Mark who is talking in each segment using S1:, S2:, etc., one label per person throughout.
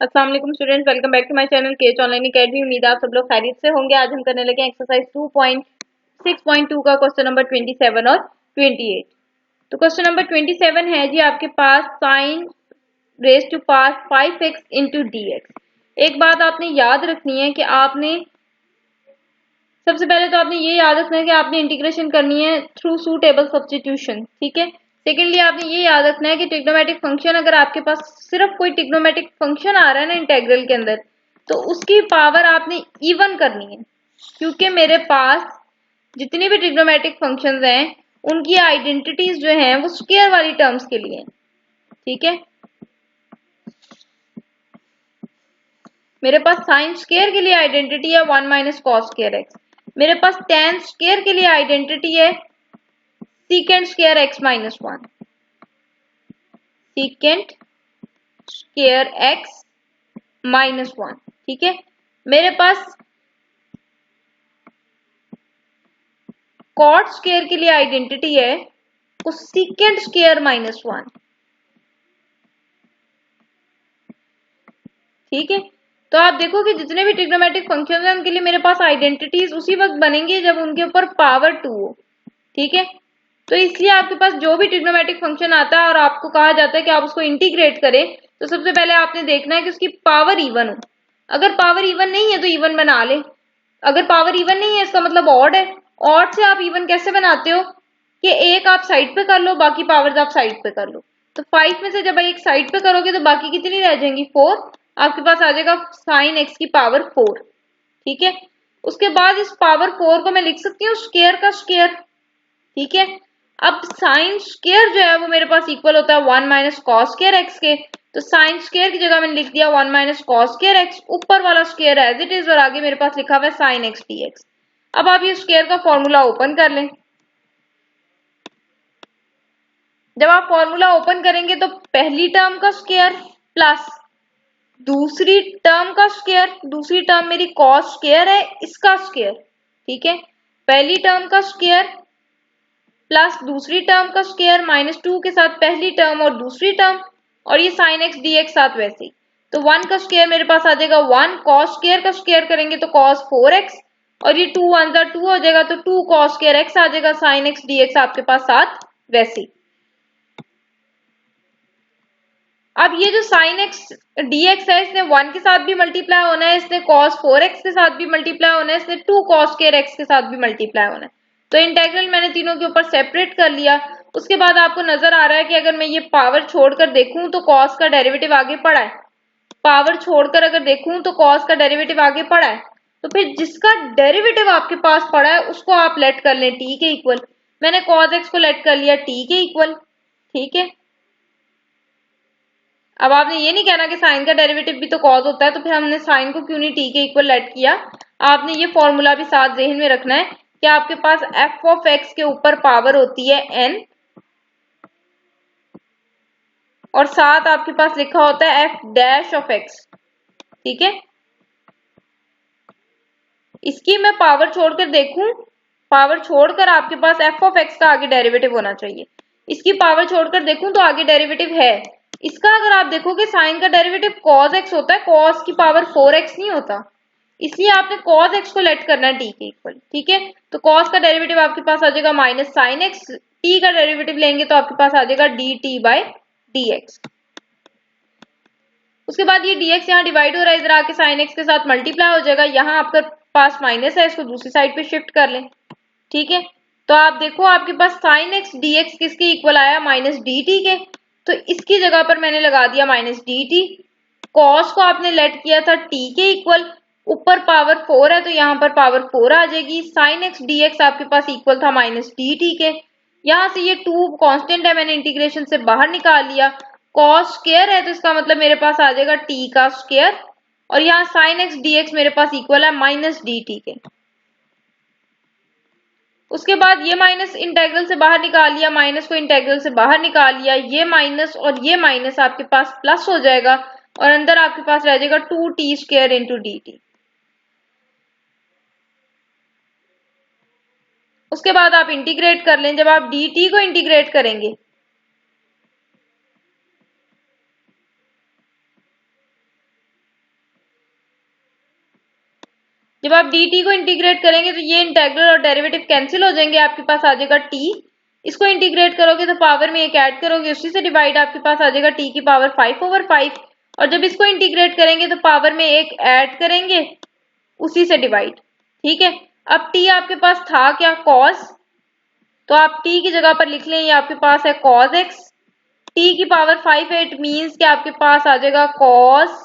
S1: अस्सलाम वालेकुम students, welcome back to my channel Kech online academy. उम्मीद है आप सब लोग खैरियत से होंगे। आज हम करने लगे एक्सरसाइज 2.6.2 का क्वेश्चन नंबर 27 और 28। तो क्वेश्चन नंबर 27 है जी आपके पास sine raise to power 5x into dx। एक बात आपने याद रखनी है कि आपने सबसे पहले तो आपने ये याद रखना है कि आपने इंटीग्रेशन करनी है थ्रू सूटेबल सब्स्टिट्यूशन, ठीक है। सेकेंडली आपने ये याद रखना है कि ट्रिग्नोमेट्रिक फंक्शन, अगर आपके पास सिर्फ कोई ट्रिग्नोमेट्रिक फंक्शन आ रहा है ना इंटेग्रल के अंदर, तो उसकी पावर आपने इवन करनी है, क्योंकि मेरे पास जितनी भी ट्रिग्नोमेट्रिक फंक्शंस हैं उनकी आइडेंटिटीज जो हैं वो स्क्वायर वाली टर्म्स के लिए हैं, ठीक है। मेरे पास साइन स्क्वायर के लिए आइडेंटिटी है 1 माइनस कॉस स्क्वायर एक्स। मेरे पास टेन स्क्वायर के लिए आइडेंटिटी है secant square x minus 1, secant square x minus 1, ठीक है। मेरे पास कॉट स्क्वायर के लिए आइडेंटिटी है कोसेकेंट स्क्वायर माइनस 1, ठीक है। तो आप देखो कि जितने भी ट्रिग्नोमेट्रिक फंक्शन हैं उनके लिए मेरे पास आइडेंटिटीज उसी वक्त बनेंगी जब उनके ऊपर पावर 2 हो, ठीक है। तो इसलिए आपके पास जो भी ट्रिग्नोमेट्रिक फंक्शन आता है और आपको कहा जाता है कि आप उसको इंटीग्रेट करें, तो सबसे पहले आपने देखना है कि उसकी पावर इवन हो। अगर पावर इवन नहीं है तो इवन बना ले। अगर पावर इवन नहीं है इसका मतलब ऑड है। ऑड से आप इवन कैसे बनाते हो कि एक आप साइड पे कर लो, बाकी पावर्स आप साइड पे कर लो। तो 5 में से जब एक साइड पे करोगे तो बाकी कितनी रह जाएंगी 4। आपके पास आ जाएगा साइन एक्स की पावर 4, ठीक है। उसके बाद इस पावर 4 को मैं लिख सकती हूँ स्क्वायर का स्क्वायर, ठीक है। अब साइन स्क्वायर जो है वो मेरे पास इक्वल होता है 1 माइनस कॉस स्क्वायर एक्स के। तो साइन स्क्वायर की जगह मैंने लिख दिया 1 माइनस कॉस स्क्वायर एक्स, ऊपर वाला स्क्वायर एज इट इज, और आगे मेरे पास लिखा हुआ है साइन एक्स डीएक्स। अब आप ये स्क्वायर का फॉर्मूला ओपन कर लें। जब आप फॉर्मूला ओपन करेंगे तो पहली टर्म का स्क्वायर प्लस दूसरी टर्म का स्क्वायर, दूसरी टर्म मेरी कॉस स्क्वायर है इसका स्क्वायर, ठीक है। पहली टर्म का स्क्वायर प्लस दूसरी टर्म का स्क्वायर माइनस 2 के साथ पहली टर्म और दूसरी टर्म, और ये साइन एक्स डीएक्स साथ वैसे ही। तो 1 का स्क्वायर मेरे पास आ जाएगा 1, कॉस स्क्वायर का स्क्वायर करेंगे तो कॉस 4x, और ये 2 1 जा 2 हो जाएगा तो 2 कॉस स्क्वायर एक्स आ जाएगा, साइन एक्स डीएक्स आपके पास साथ वैसे ही। अब ये जो साइन एक्स डीएक्स है इसने 1 के साथ भी मल्टीप्लाई होना है, इसने कॉस 4x के साथ भी मल्टीप्लाई होना है, इसने 2 कॉस स्क्वायर एक्स के साथ भी मल्टीप्लाई होना है। तो इंटेग्रल मैंने तीनों के ऊपर सेपरेट कर लिया। उसके बाद आपको नजर आ रहा है कि अगर मैं ये पावर छोड़कर देखूं तो कॉस का डेरिवेटिव आगे पड़ा है, पावर छोड़कर अगर देखूं तो कॉस का डेरिवेटिव आगे पड़ा है। तो फिर जिसका डेरिवेटिव आपके पास पड़ा है उसको आप लेट कर लें टी के इक्वल। मैंने कॉस एक्स को लेट कर लिया टी के इक्वल, ठीक है। अब आपने ये नहीं कहना कि साइन का डेरिवेटिव भी तो कॉस होता है, तो फिर हमने साइन को क्यों नहीं टी के इक्वल लेट किया। आपने ये फॉर्मूला भी साथ जहन में रखना है कि आपके पास एफ ऑफ एक्स के ऊपर पावर होती है एन, और साथ आपके पास लिखा होता है एफ डैश ऑफ एक्स, ठीक है। इसकी मैं पावर छोड़कर देखूं, पावर छोड़कर आपके पास एफ ऑफ एक्स का आगे डेरिवेटिव होना चाहिए। इसकी पावर छोड़कर देखूं तो आगे डेरिवेटिव है इसका। अगर आप देखोगे साइन का डेरिवेटिव कॉस एक्स होता है, कॉस की पावर 4x नहीं होता, इसलिए आपने कॉस एक्स को लेट करना है टी के इक्वल, ठीक है। तो कॉस का डेरिवेटिव आपके पास आ जाएगा माइनस साइन एक्स, टी का डेरिवेटिव लेंगे तो आपके पास आ जाएगा D T by D x. उसके बाद ये dx यहाँ डिवाइड हो रहा है, इधर आके साइन एक्स के साथ मल्टीप्लाई हो जाएगा। यहाँ आपके पास माइनस है, इसको दूसरी साइड पे शिफ्ट कर लें, ठीक है। तो आप देखो आपके पास साइन एक्स डीएक्स किसके इक्वल आया, माइनस डी टी के। तो इसकी जगह पर मैंने लगा दिया माइनस डी टी। कॉस को आपने लेट किया था टी के इक्वल, ऊपर पावर 4 है तो यहाँ पर पावर 4 आ जाएगी। साइन एक्स डीएक्स आपके पास इक्वल था माइनस डी टी के। यहाँ से ये 2 कांस्टेंट है, मैंने इंटीग्रेशन से बाहर निकाल लिया। कॉस स्क्वायर है तो इसका मतलब मेरे पास आ जाएगा टी का स्क्वायर, और यहाँ साइन एक्स डीएक्स मेरे पास इक्वल है माइनस डी टी के। उसके बाद ये माइनस इंटेग्रल से बाहर निकाल लिया, माइनस को इंटेग्रल से बाहर निकाल लिया, ये माइनस और ये माइनस आपके पास प्लस हो जाएगा, और अंदर आपके पास रह जाएगा 2t square into D T. उसके बाद आप इंटीग्रेट कर लें। जब आप डी टी को इंटीग्रेट करेंगे जब आप dt को इंटीग्रेट करेंगे तो ये इंटेग्रल और डेरिवेटिव कैंसिल हो जाएंगे, आपके पास आ जाएगा t। इसको इंटीग्रेट करोगे तो पावर में एक ऐड करोगे, उसी से डिवाइड, आपके पास आ जाएगा t की पावर 5/5। और जब इसको इंटीग्रेट करेंगे तो पावर में एक ऐड करेंगे, उसी से डिवाइड। ठीक है, अब t आपके पास था क्या, cos, तो आप t की जगह पर लिख लें, ये आपके पास है cos x। t की पावर 5 है, इट मीन्स कि आपके पास आ जाएगा cos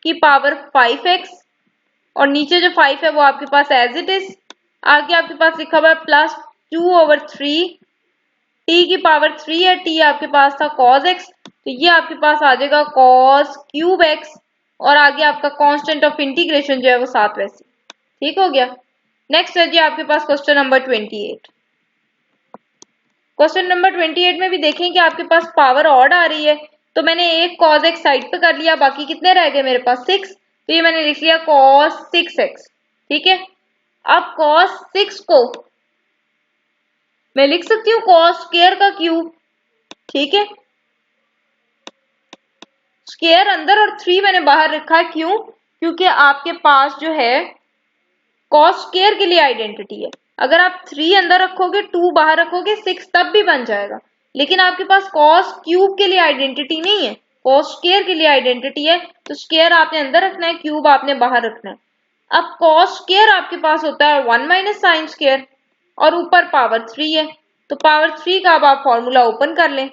S1: की पावर 5x, और नीचे जो 5 है वो आपके पास एज इट इज। आगे आपके पास लिखा हुआ है +2/3, t की पावर 3 है, t आपके पास था cos x, तो ये आपके पास आ जाएगा cos3x, और आगे आपका कांस्टेंट ऑफ इंटीग्रेशन जो है वो 7 वैसे। ठीक हो गया। नेक्स्ट है जी आपके पास क्वेश्चन नंबर 28। क्वेश्चन नंबर 28 में भी देखें कि आपके पास पावर ऑड आ रही है, तो मैंने एक cos x साइड पे कर लिया, बाकी कितने रह गए मेरे पास 6, तो ये मैंने लिख लिया cos 6x। ठीक है, अब cos 6 को मैं लिख सकती हूँ cos स्क्वायर का क्यूब। ठीक है, स्क्वायर अंदर और 3 मैंने बाहर रखा है, क्यों, क्योंकि आपके पास जो है cos स्क्वायर के लिए आइडेंटिटी है। अगर आप 3 अंदर रखोगे 2 बाहर रखोगे 6 तब भी बन जाएगा, लेकिन आपके पास cos क्यूब के लिए आइडेंटिटी नहीं है, cos स्क्वायर के लिए आइडेंटिटी है, तो स्क्वायर आपने अंदर रखना है, क्यूब आपने बाहर रखना है। अब cos स्क्वायर आपके पास होता है 1 - sin स्क्वायर, और ऊपर पावर 3 है, तो पावर 3 का अब आप फॉर्मूला ओपन कर लें।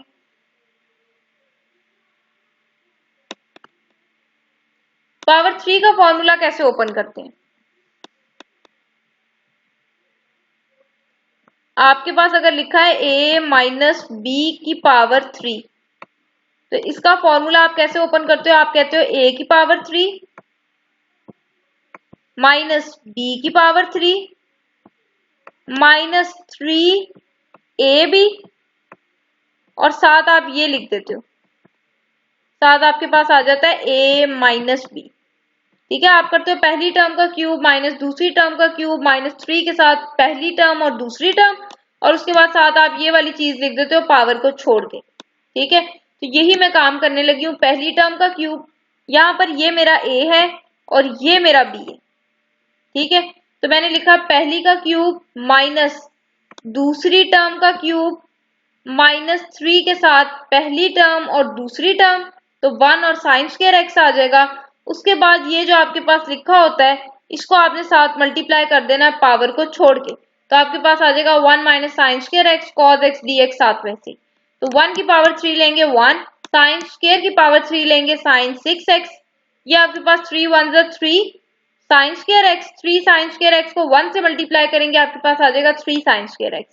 S1: पावर 3 का फॉर्मूला कैसे ओपन करते हैं, आपके पास अगर लिखा है a - b की पावर 3, तो इसका फॉर्मूला आप कैसे ओपन करते हो, आप कहते हो a की पावर 3 माइनस b की पावर 3 माइनस 3ab, और साथ आप ये लिख देते हो, साथ आपके पास आ जाता है a - b। ठीक है, आप करते हो पहली टर्म का क्यूब माइनस दूसरी टर्म का क्यूब, -3 के साथ पहली टर्म और दूसरी टर्म, और उसके बाद साथ आप ये वाली चीज लिख देते हो पावर को छोड़ के। ठीक है, तो यही मैं काम करने लगी हूँ, पहली टर्म का क्यूब, यहाँ पर ये मेरा a है और ये मेरा b है। ठीक है, तो मैंने लिखा पहली का क्यूब माइनस दूसरी टर्म का क्यूब -3 के साथ पहली टर्म और दूसरी टर्म, तो 1 और साइन स्क्वायर x आ जाएगा। उसके बाद ये जो आपके पास लिखा होता है, इसको आपने साथ मल्टीप्लाई कर देना है पावर को छोड़ के, तो आपके पास आ जाएगा 1 - sin square x cos x dx साथ वैसे। तो 1 की पावर 3 लेंगे 1, साइन स्क्वायर की पावर 3 लेंगे sin 6x, ये आपके पास 3 × 1 = 3 sine square x, 3 sine square x को 1 से मल्टीप्लाई करेंगे, आपके पास आ जाएगा 3 साइन स्क्वायर x।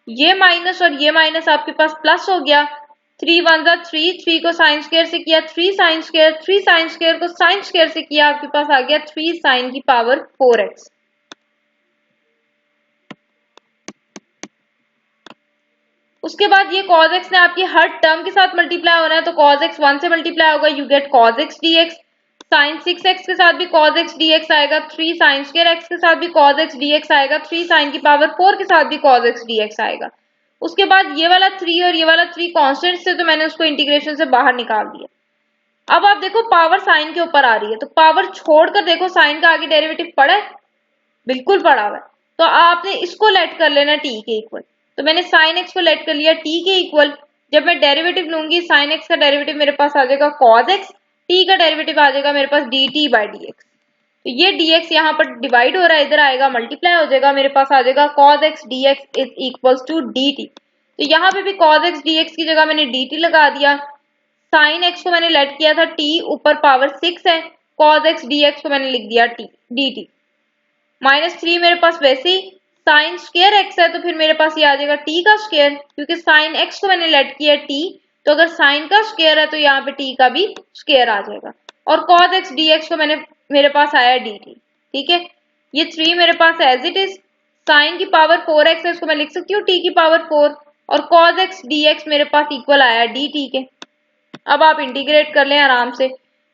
S1: ये माइनस और ये माइनस आपके पास प्लस हो गया, 3 × 1 = 3, 3 को साइन स्क्वायर से किया 3 साइन स्क्वायर, 3 साइन स्क्वायर को साइन स्क्वायर से किया, आपके पास आ गया 3 साइन की पावर 4x। उसके बाद ये cos x ने आपकी हर टर्म के साथ मल्टीप्लाई होना है, तो cos x 1 से मल्टीप्लाई होगा, you get cos x dx। Sine 6x के साथ भी cos x dx आएगा, 3 साइन स्क्वायर x के साथ भी cos x dx आएगा, 3 साइन की पावर 4 के साथ भी cos x dx आएगा। उसके बाद ये वाला 3 और ये वाला 3 कांस्टेंट से, तो मैंने उसको इंटीग्रेशन से बाहर निकाल दिया। अब आप देखो पावर साइन के ऊपर आ रही है, तो पावर छोड़कर देखो साइन का आगे डेरिवेटिव पड़ा है, बिल्कुल पड़ा हुआ है, तो आपने इसको लेट कर लेना t के इक्वल। तो मैंने साइन x को लेट कर लिया t के इक्वल। जब मैं डेरिवेटिव लूंगी, साइन x का डेरिवेटिव मेरे पास आ जाएगा cos x, t का डेरिवेटिव आ जाएगा मेरे पास dt/dx। तो ये dx यहाँ पर डिवाइड हो रहा है, इधर आएगा मल्टीप्लाई हो जाएगा, मेरे पास आ जाएगा cos x dx = dt। तो यहाँ पे भी cos x dx की जगह मैंने dt लगा दिया, साइन x को मैंने लेट किया था t, ऊपर पावर 6 है, cos x dx को मैंने लिख दिया dt। -3 मेरे पास वैसे ही साइन स्क्वायर x है, तो फिर मेरे पास ये आ जाएगा t का स्क्वायर, क्योंकि साइन x को मैंने लेट किया t, तो अगर साइन का स्क्वायर है तो यहाँ पे t का भी स्क्वायर आ जाएगा, और cos x dx को मेरे पास आया dt। ठीक है, ये 3 मेरे पास एज इट इज, साइन की पावर 4x है, इसको मैं लिख सकती हूँ t की पावर 4, और cos x dx मेरे पास इक्वल आया dt के। अब आप इंटीग्रेट कर लें आराम से,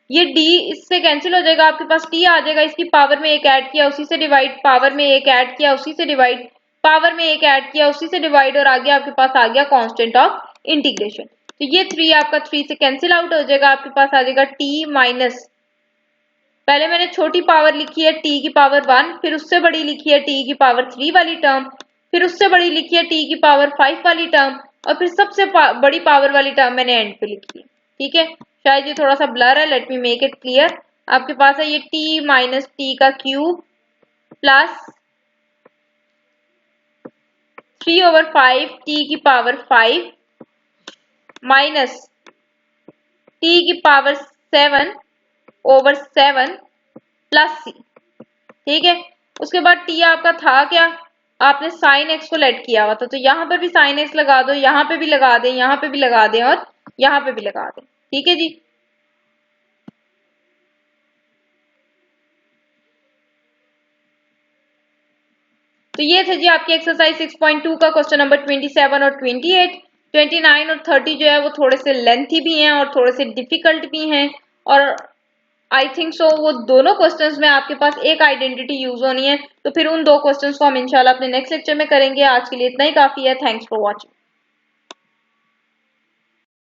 S1: ये d इससे कैंसिल हो जाएगा, आपके पास t आ जाएगा, इसकी पावर में एक ऐड किया उसी से डिवाइड, पावर में एक ऐड किया उसी से डिवाइड, पावर में एक ऐड किया उसी से डिवाइड, और आगे आपके पास आ गया कांस्टेंट ऑफ इंटीग्रेशन। तो ये 3 आपका 3 से कैंसिल आउट हो जाएगा, आपके पास आ जाएगा t - पहले मैंने छोटी पावर लिखी है t की पावर 1, फिर उससे बड़ी लिखी है t की पावर 3 वाली टर्म, फिर उससे बड़ी लिखी है t की पावर 5 वाली टर्म, और फिर सबसे बड़ी पावर वाली टर्म मैंने एंड पे लिखी है। ठीक है, शायद ये थोड़ा सा ब्लर है, let me make it clear. आपके पास है ये t माइनस टी का क्यूब प्लस 3/5 t की पावर 5 माइनस t की पावर 7/7 प्लस c। ठीक है, उसके बाद t आपका था क्या, आपने साइन x को लेट किया हुआ था, तो यहाँ पर भी साइन x लगा दो, यहाँ पे भी लगा दें, यहाँ पे भी लगा दें और यहाँ पे भी लगा दें। ठीक है जी। तो ये थे जी आपकी एक्सरसाइज 6.2 का क्वेश्चन नंबर 27 और 28। 29 और 30 जो है वो थोड़े से लेंथी भी हैं और थोड़े से डिफिकल्ट भी हैं, और आई थिंक सो वो दोनों क्वेश्चंस में आपके पास एक आइडेंटिटी यूज होनी है, तो फिर उन दो क्वेश्चंस को हम इंशाल्लाह अपने नेक्स्ट लेक्चर में करेंगे। आज के लिए इतना ही काफी है। Thanks for watching.